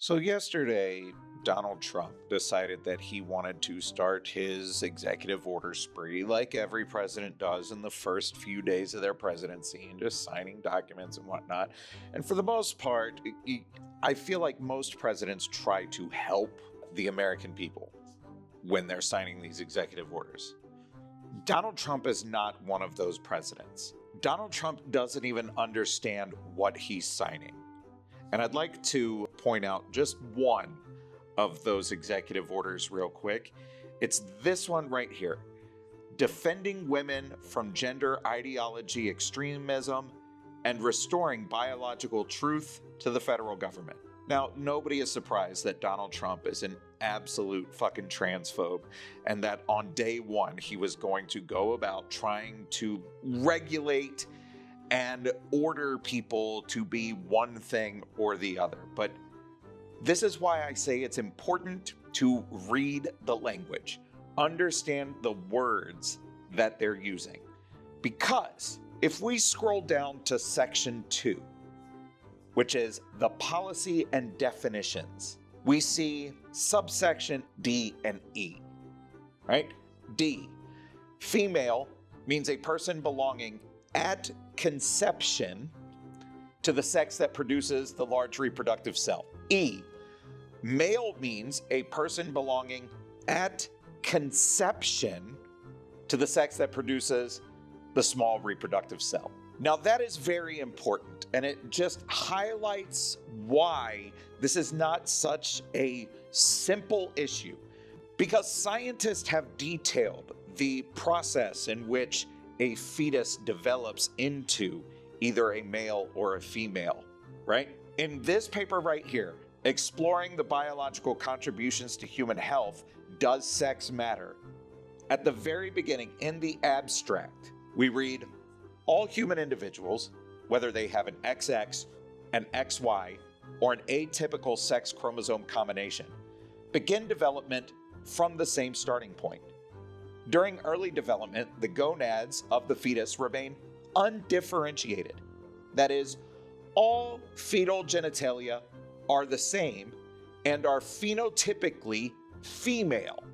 So, yesterday, Donald Trump decided that he wanted to start his executive order spree like every president does in the first few days of their presidency and just signing documents and whatnot. And for the most part, I feel like most presidents try to help the American people when they're signing these executive orders. Donald Trump is not one of those presidents. Donald Trump doesn't even understand what he's signing. And I'd like to point out just one of those executive orders real quick. It's this one right here. Defending women from gender ideology extremism and restoring biological truth to the federal government. Now, nobody is surprised that Donald Trump is an absolute fucking transphobe and that on day one he was going to go about trying to regulate and order people to be one thing or the other. But this is why I say it's important to read the language, understand the words that they're using. Because if we scroll down to section 2, which is the policy and definitions, we see subsection D and E, right? D, female means a person belonging at conception to the sex that produces the large reproductive cell. E, male means a person belonging at conception to the sex that produces the small reproductive cell. Now that is very important, and it just highlights why this is not such a simple issue, because scientists have detailed the process in which a fetus develops into either a male or a female, right? In this paper right here, Exploring the Biological Contributions to Human Health, Does Sex Matter? At the very beginning, in the abstract, we read, all human individuals, whether they have an XX, an XY, or an atypical sex chromosome combination, begin development from the same starting point. During early development, the gonads of the fetus remain undifferentiated. That is, all fetal genitalia are the same and are phenotypically female.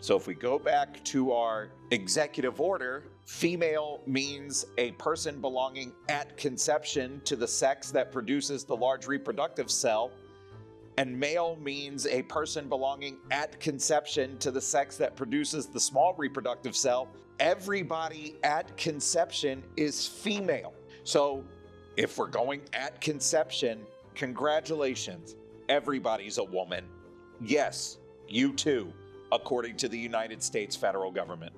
So if we go back to our executive order, female means a person belonging at conception to the sex that produces the large reproductive cell, and male means a person belonging at conception to the sex that produces the small reproductive cell. Everybody at conception is female. So if we're going at conception, congratulations, everybody's a woman. Yes, you too, according to the United States federal government.